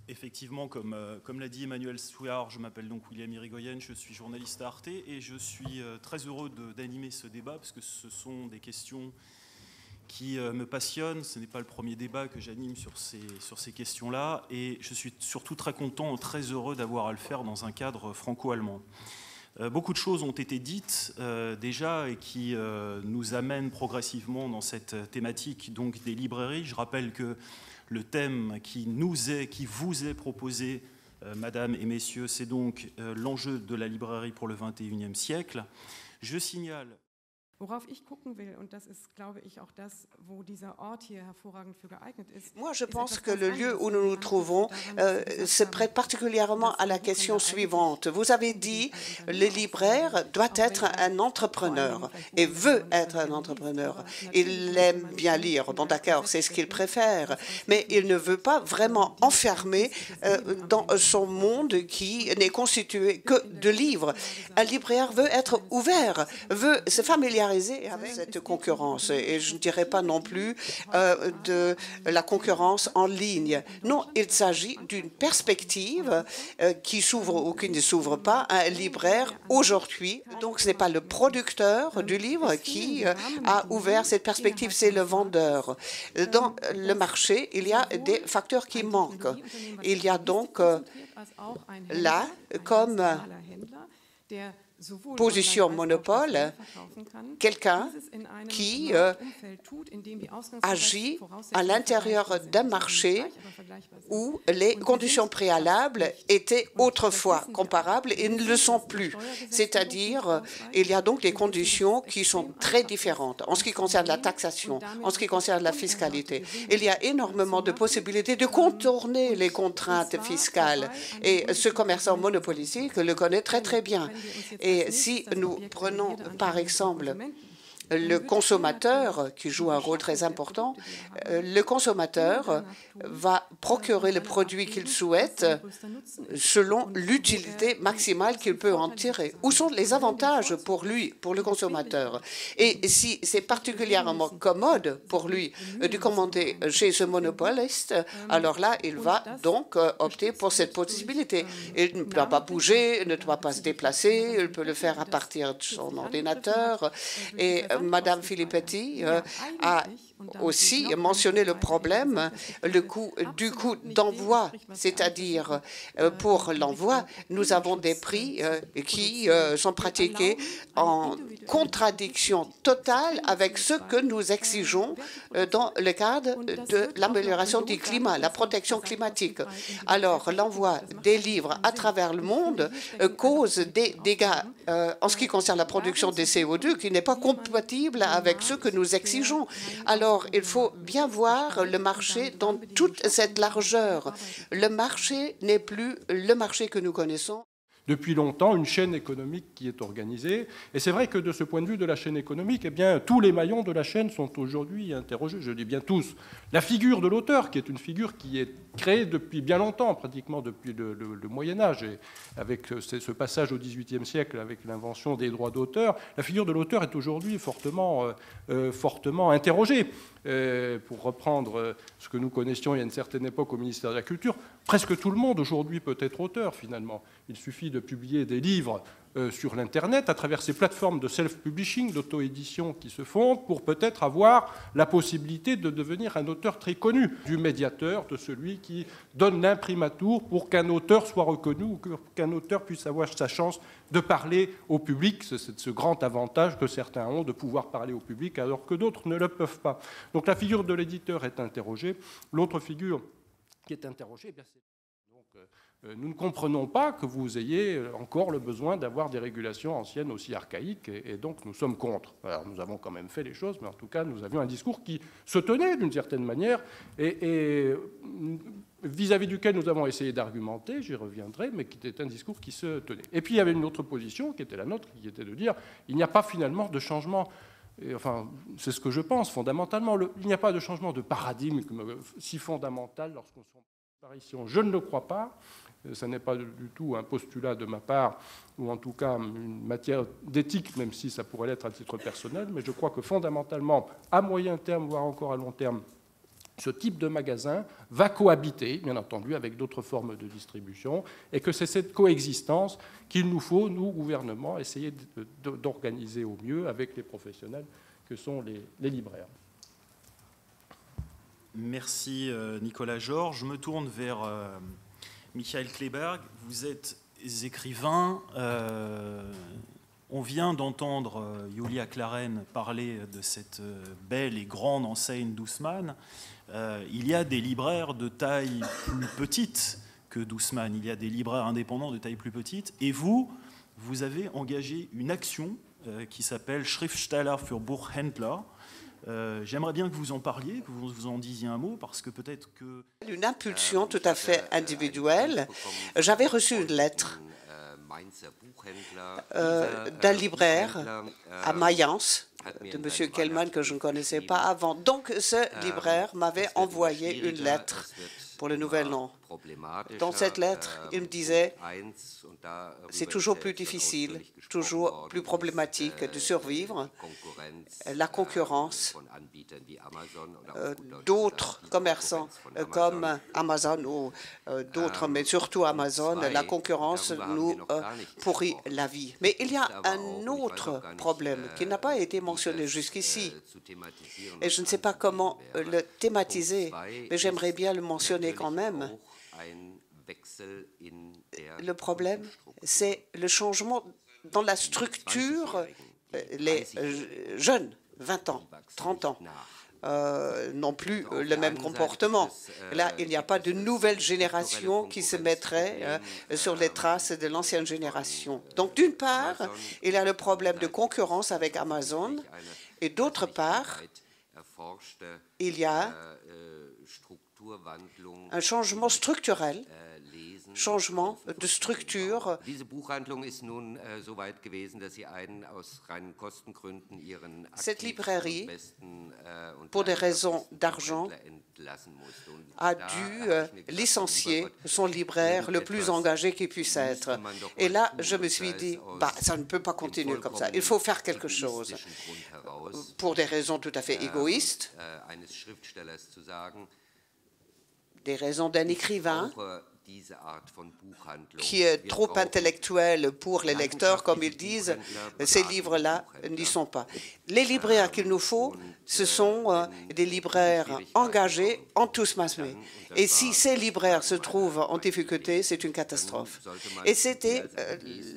Effectivement, comme l'a dit Emmanuel Souillard, je m'appelle donc William Irigoyen, je suis journaliste à Arte et je suis très heureux d'animer ce débat parce que ce sont des questions qui me passionnent. Ce n'est pas le premier débat que j'anime sur ces questions-là et je suis surtout très content, très heureux d'avoir à le faire dans un cadre franco-allemand. Beaucoup de choses ont été dites déjà et qui nous amènent progressivement dans cette thématique donc des librairies. Je rappelle que le thème qui vous est proposé, Madame et Messieurs, c'est donc l'enjeu de la librairie pour le XXIe siècle. Je signale... Moi, je pense que le lieu où nous nous trouvons se prête particulièrement à la question suivante. Vous avez dit le libraire doit être un entrepreneur et veut être un entrepreneur. Il aime bien lire, bon d'accord, c'est ce qu'il préfère, mais il ne veut pas vraiment enfermer dans son monde qui n'est constitué que de livres. Un libraire veut être ouvert, veut se familiariser avec cette concurrence. Et je ne dirais pas non plus de la concurrence en ligne. Non, il s'agit d'une perspective qui s'ouvre ou qui ne s'ouvre pas à un libraire aujourd'hui. Donc, ce n'est pas le producteur du livre qui a ouvert cette perspective, c'est le vendeur. Dans le marché, il y a des facteurs qui manquent. Il y a donc là, comme position monopole, quelqu'un qui agit à l'intérieur d'un marché où les conditions préalables étaient autrefois comparables et ne le sont plus. C'est-à-dire, il y a donc des conditions qui sont très différentes en ce qui concerne la taxation, en ce qui concerne la fiscalité. Il y a énormément de possibilités de contourner les contraintes fiscales et ce commerçant monopolistique le connaît très très bien. Et si nous prenons, par exemple, le consommateur, qui joue un rôle très important, le consommateur va procurer le produit qu'il souhaite selon l'utilité maximale qu'il peut en tirer. Où sont les avantages pour lui, pour le consommateur? Et si c'est particulièrement commode pour lui de commander chez ce monopoliste, alors là, il va donc opter pour cette possibilité. Il ne doit pas bouger, il ne doit pas se déplacer, il peut le faire à partir de son ordinateur. Et Madame Filippetti a aussi mentionné le problème, du coût d'envoi, c'est-à-dire pour l'envoi, nous avons des prix qui sont pratiqués en contradiction totale avec ce que nous exigeons dans le cadre de l'amélioration du climat, la protection climatique. Alors, l'envoi des livres à travers le monde cause des dégâts en ce qui concerne la production des CO2 qui n'est pas compatible avec ce que nous exigeons. Alors, il faut bien voir le marché dans toute cette largeur. Le marché n'est plus le marché que nous connaissons. Depuis longtemps, une chaîne économique qui est organisée. Et c'est vrai que de ce point de vue de la chaîne économique, eh bien, tous les maillons de la chaîne sont aujourd'hui interrogés. Je dis bien tous. La figure de l'auteur, qui est une figure qui est créée depuis bien longtemps, pratiquement depuis le Moyen-Âge, et avec ce passage au XVIIIe siècle, avec l'invention des droits d'auteur, la figure de l'auteur est aujourd'hui fortement interrogée. Pour reprendre ce que nous connaissions il y a une certaine époque au ministère de la Culture, presque tout le monde aujourd'hui peut être auteur, finalement. Il suffit de publier des livres sur l'Internet, à travers ces plateformes de self-publishing, d'auto-édition qui se font, pour peut-être avoir la possibilité de devenir un auteur très connu, du médiateur, de celui qui donne l'imprimatur pour qu'un auteur soit reconnu ou qu'un auteur puisse avoir sa chance de parler au public. C'est ce grand avantage que certains ont de pouvoir parler au public alors que d'autres ne le peuvent pas. Donc la figure de l'éditeur est interrogée. L'autre figure qui est interrogée, eh bien, c'est... Nous ne comprenons pas que vous ayez encore le besoin d'avoir des régulations anciennes aussi archaïques, et donc nous sommes contre. Alors nous avons quand même fait les choses, mais en tout cas nous avions un discours qui se tenait d'une certaine manière, et vis-à-vis duquel nous avons essayé d'argumenter, j'y reviendrai, mais qui était un discours qui se tenait. Et puis il y avait une autre position qui était la nôtre, qui était de dire il n'y a pas finalement de changement. Et enfin, c'est ce que je pense fondamentalement. Il n'y a pas de changement de paradigme si fondamental lorsqu'on se fait apparition. Je ne le crois pas. Ce n'est pas du tout un postulat de ma part, ou en tout cas une matière d'éthique, même si ça pourrait l'être à titre personnel, mais je crois que fondamentalement, à moyen terme, voire encore à long terme, ce type de magasin va cohabiter, bien entendu, avec d'autres formes de distribution, et que c'est cette coexistence qu'il nous faut, nous, gouvernement, essayer d'organiser au mieux avec les professionnels que sont les libraires. Merci Nicolas Georges. Je me tourne vers Michael Kleberg. Vous êtes écrivain. On vient d'entendre Julia Claren parler de cette belle et grande enseigne d'Haussmann. Il y a des libraires de taille plus petite que d'Haussmann. Il y a des libraires indépendants de taille plus petite. Et vous avez engagé une action qui s'appelle Schriftsteller für Buchhändler. J'aimerais bien que vous en parliez, que vous en disiez un mot, parce que peut-être que... Une impulsion tout à fait individuelle. J'avais reçu une lettre d'un libraire à Mayence, de M. Kellmann, que je ne connaissais pas avant. Donc, ce libraire m'avait envoyé une lettre pour le Nouvel An. Dans cette lettre, il me disait « C'est toujours plus difficile, toujours plus problématique de survivre. La concurrence d'autres commerçants comme Amazon ou d'autres, mais surtout Amazon, la concurrence nous pourrit la vie. » Mais il y a un autre problème qui n'a pas été mentionné jusqu'ici. Et je ne sais pas comment le thématiser, mais j'aimerais bien le mentionner quand même. Le problème, c'est le changement dans la structure. Les jeunes, 20 ans, 30 ans, n'ont plus le même comportement. Là, il n'y a pas de nouvelle génération qui se mettrait sur les traces de l'ancienne génération. Donc, d'une part, il y a le problème de concurrence avec Amazon, et d'autre part, il y a un changement structurel, changement de structure. Cette librairie, pour des raisons d'argent, a dû licencier son libraire le plus engagé qu'il puisse être. Et là, je me suis dit, ça ne peut pas continuer comme ça. Il faut faire quelque chose. Pour des raisons tout à fait égoïstes, des raisons d'un écrivain qui est trop intellectuel pour les lecteurs, comme ils disent, ces livres-là n'y sont pas. Les libraires qu'il nous faut, ce sont des libraires engagés en enthousiasmés. Et si ces libraires se trouvent en difficulté, c'est une catastrophe. Et c'était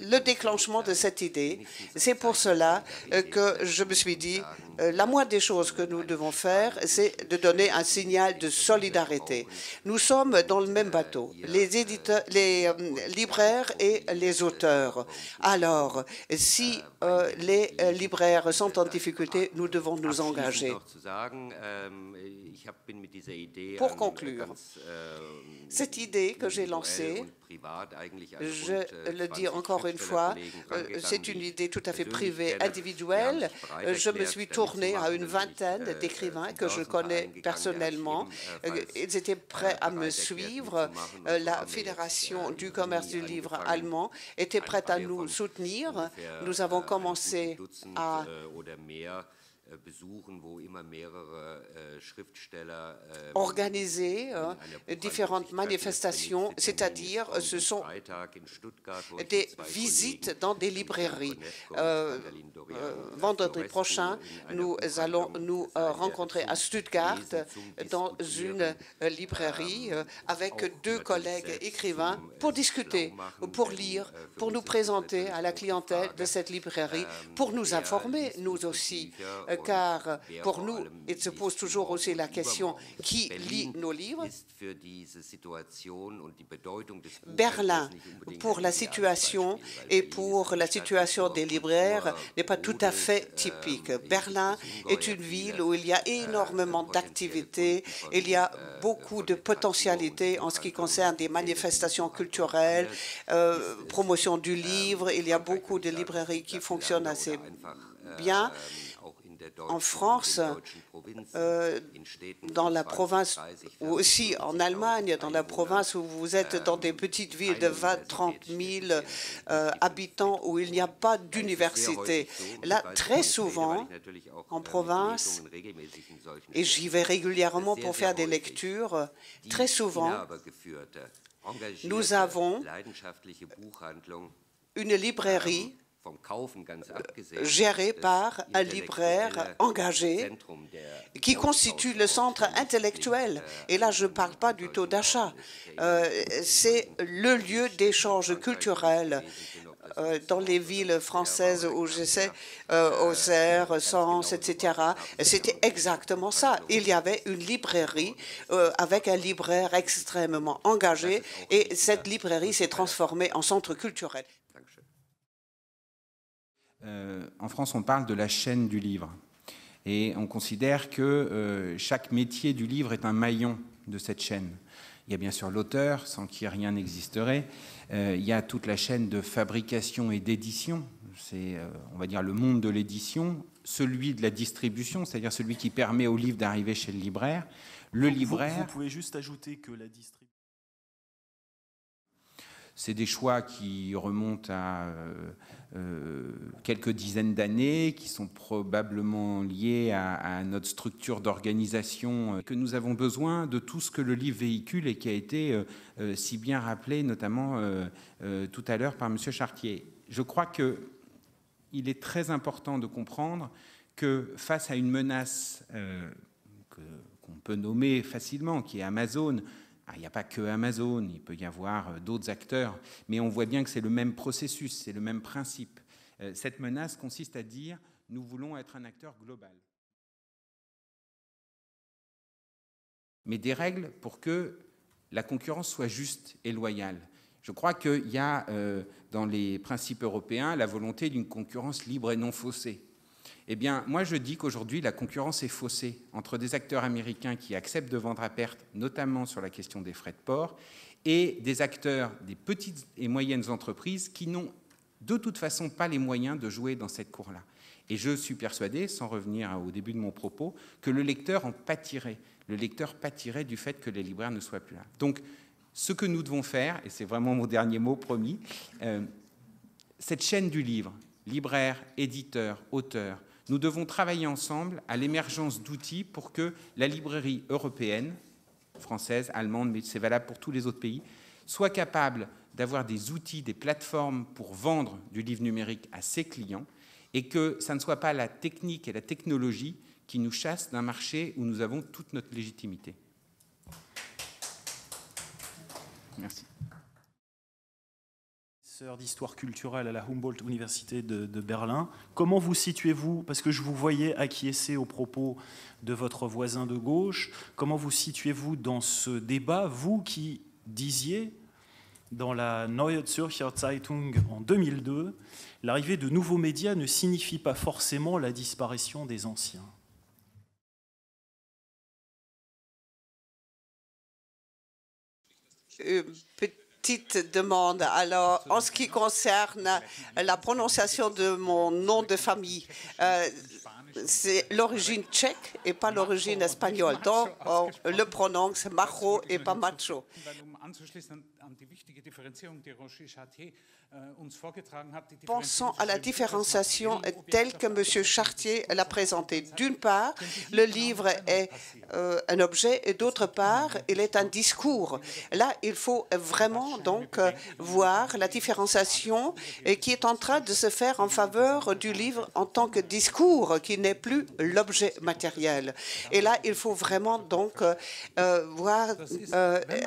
le déclenchement de cette idée. C'est pour cela que je me suis dit, la moindre des choses que nous devons faire, c'est de donner un signal de solidarité. Nous sommes dans le même bateau, les libraires et les auteurs. Alors, si les libraires sont en difficulté, nous devons nous engager. Pour conclure, cette idée que j'ai lancée, je le dis encore une fois, c'est une idée tout à fait privée, individuelle. Je me suis tournée à une vingtaine d'écrivains que je connais personnellement. Ils étaient prêts à me suivre. La Fédération du commerce du livre allemand était prête à nous soutenir. Nous avons commencé à organiser différentes manifestations, c'est-à-dire ce sont des visites dans des librairies. Vendredi prochain, nous allons nous rencontrer à Stuttgart dans une librairie avec 2 collègues écrivains pour discuter, pour lire, pour nous présenter à la clientèle de cette librairie, pour nous informer, nous aussi, car pour nous, il se pose toujours aussi la question qui lit nos livres. Berlin, pour la situation et pour la situation des libraires, n'est pas tout à fait typique. Berlin est une ville où il y a énormément d'activités, il y a beaucoup de potentialités en ce qui concerne des manifestations culturelles, promotion du livre, il y a beaucoup de librairies qui fonctionnent assez bien. en France, dans la province, ou aussi en Allemagne, dans la province où vous êtes dans des petites villes de 20-30 000 habitants où il n'y a pas d'université. Là, très souvent, en province, et j'y vais régulièrement pour faire des lectures, très souvent, nous avons une librairie gérée par un libraire engagé qui constitue le centre intellectuel. Et là, je ne parle pas du taux d'achat. C'est le lieu d'échange culturel dans les villes françaises où j'essaie, Auxerre, Sens, etc. C'était exactement ça. Il y avait une librairie avec un libraire extrêmement engagé et cette librairie s'est transformée en centre culturel. En France, on parle de la chaîne du livre. Et on considère que chaque métier du livre est un maillon de cette chaîne. Il y a bien sûr l'auteur, sans qui rien n'existerait. Il y a toute la chaîne de fabrication et d'édition. C'est, on va dire, le monde de l'édition. Celui de la distribution, c'est-à-dire celui qui permet au livre d'arriver chez le libraire. Le libraire... Vous pouvez juste ajouter que la distribution... C'est des choix qui remontent à quelques dizaines d'années, qui sont probablement liés à notre structure d'organisation, que nous avons besoin de tout ce que le livre véhicule et qui a été si bien rappelé, notamment tout à l'heure par M. Chartier. Je crois qu'il est très important de comprendre que face à une menace qu'on peut nommer facilement, qui est Amazon, il n'y a pas que Amazon, il peut y avoir d'autres acteurs, mais on voit bien que c'est le même processus, c'est le même principe. Cette menace consiste à dire « nous voulons être un acteur global ». Mais des règles pour que la concurrence soit juste et loyale. Je crois qu'il y a dans les principes européens la volonté d'une concurrence libre et non faussée. Eh bien, moi, je dis qu'aujourd'hui, la concurrence est faussée entre des acteurs américains qui acceptent de vendre à perte, notamment sur la question des frais de port, et des acteurs des petites et moyennes entreprises qui n'ont de toute façon pas les moyens de jouer dans cette cour-là. Et je suis persuadé, sans revenir au début de mon propos, que le lecteur en pâtirait. Le lecteur pâtirait du fait que les libraires ne soient plus là. Donc, ce que nous devons faire, et c'est vraiment mon dernier mot, promis, cette chaîne du livre, libraire, éditeur, auteur, nous devons travailler ensemble à l'émergence d'outils pour que la librairie européenne, française, allemande, mais c'est valable pour tous les autres pays, soit capable d'avoir des outils, des plateformes pour vendre du livre numérique à ses clients et que ça ne soit pas la technique et la technologie qui nous chassent d'un marché où nous avons toute notre légitimité. Merci. D'histoire culturelle à la Humboldt-Université de Berlin. Comment vous situez-vous, parce que je vous voyais acquiescer aux propos de votre voisin de gauche, comment vous situez-vous dans ce débat, vous qui disiez dans la Neue Zürcher Zeitung en 2002, l'arrivée de nouveaux médias ne signifie pas forcément la disparition des anciens? Petite demande. Alors, en ce qui concerne la prononciation de mon nom de famille, c'est l'origine tchèque et pas l'origine espagnole. Donc, on le prononce Macho et pas Macho. Pensons à la différenciation telle que M. Chartier l'a présentée. D'une part, le livre est un objet et d'autre part, il est un discours. Là, il faut vraiment donc voir la différenciation qui est en train de se faire en faveur du livre en tant que discours, qui n'est plus l'objet matériel. Et là, il faut vraiment donc voir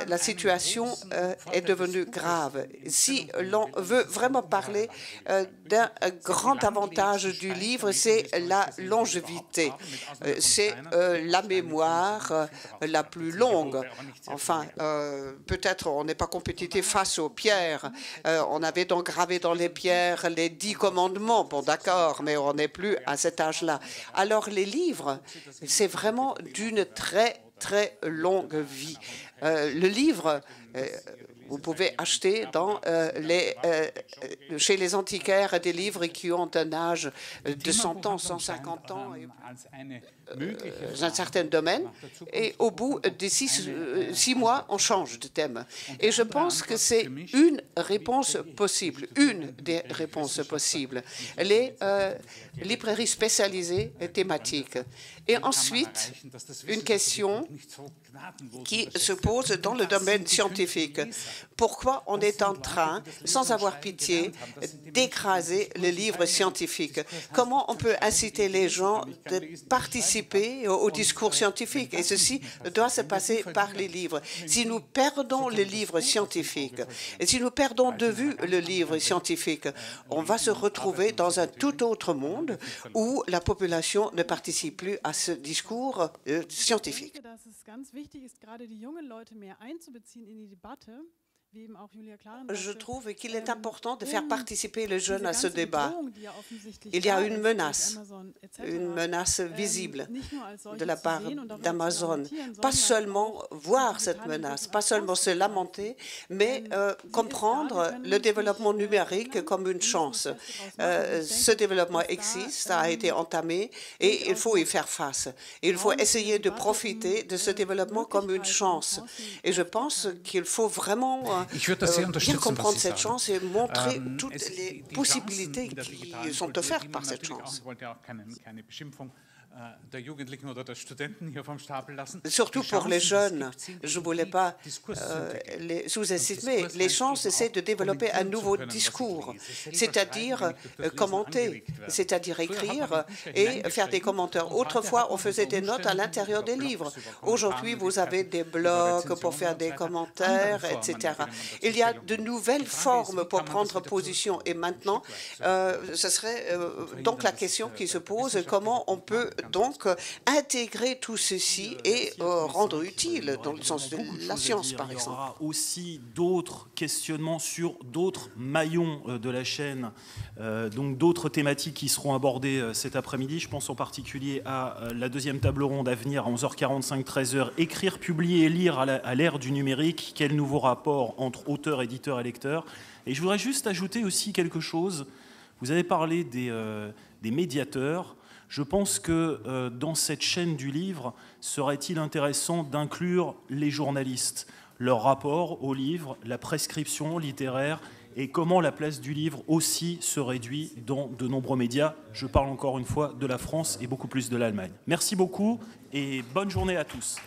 la situation est devenue grave. Si l'on veut vraiment parler d'un grand avantage du livre, c'est la longévité. C'est la mémoire la plus longue. Enfin, peut-être on n'est pas compétitif face aux pierres. On avait donc gravé dans les pierres les 10 commandements. Bon, d'accord, mais on n'est plus à cet âge-là. Alors, les livres, c'est vraiment d'une très longue vie. Le livre Vous pouvez acheter chez les antiquaires des livres qui ont un âge de 100 ans, 150 ans, dans un certain domaine. Et au bout de 6 mois, on change de thème. Et je pense que c'est une réponse possible, une des réponses possibles. Les librairies spécialisées et thématiques. Et ensuite, une question qui se pose dans le domaine scientifique. Pourquoi on est en train, sans avoir pitié, d'écraser les livres scientifiques? Comment on peut inciter les gens de participer au discours scientifique? Et ceci doit se passer par les livres. Si nous perdons les livres scientifiques, et si nous perdons de vue le livre scientifique, on va se retrouver dans un tout autre monde où la population ne participe plus à ce discours scientifique. Je trouve qu'il est important de faire participer les jeunes à ce débat. Il y a une menace visible de la part d'Amazon. Pas seulement voir cette menace, pas seulement se lamenter, mais comprendre le développement numérique comme une chance. Ce développement existe, a été entamé, et il faut y faire face. Il faut essayer de profiter de ce développement comme une chance. Et je pense qu'il faut vraiment bien comprendre cette chance et montrer toutes les possibilités qui sont offertes par cette chance. Surtout pour les jeunes, je ne voulais pas les sous-estimer. Les chances, c'est de développer un nouveau discours, c'est-à-dire commenter, c'est-à-dire écrire et faire des commentaires. Autrefois, on faisait des notes à l'intérieur des livres. Aujourd'hui, vous avez des blogs pour faire des commentaires, etc. Il y a de nouvelles formes pour prendre position. Et maintenant, ce serait donc la question qui se pose, comment on peut donc intégrer tout ceci et rendre utile dans le sens de la science, par exemple. Il y aura aussi d'autres questionnements sur d'autres maillons de la chaîne, donc d'autres thématiques qui seront abordées cet après-midi. Je pense en particulier à la deuxième table ronde à venir à 11h45, 13h. Écrire, publier et lire à l'ère du numérique. Quel nouveau rapport entre auteurs, éditeurs et lecteurs? Et je voudrais juste ajouter aussi quelque chose. Vous avez parlé des médiateurs. Je pense que dans cette chaîne du livre, serait-il intéressant d'inclure les journalistes, leur rapport au livre, la prescription littéraire et comment la place du livre aussi se réduit dans de nombreux médias. Je parle encore une fois de la France et beaucoup plus de l'Allemagne. Merci beaucoup et bonne journée à tous.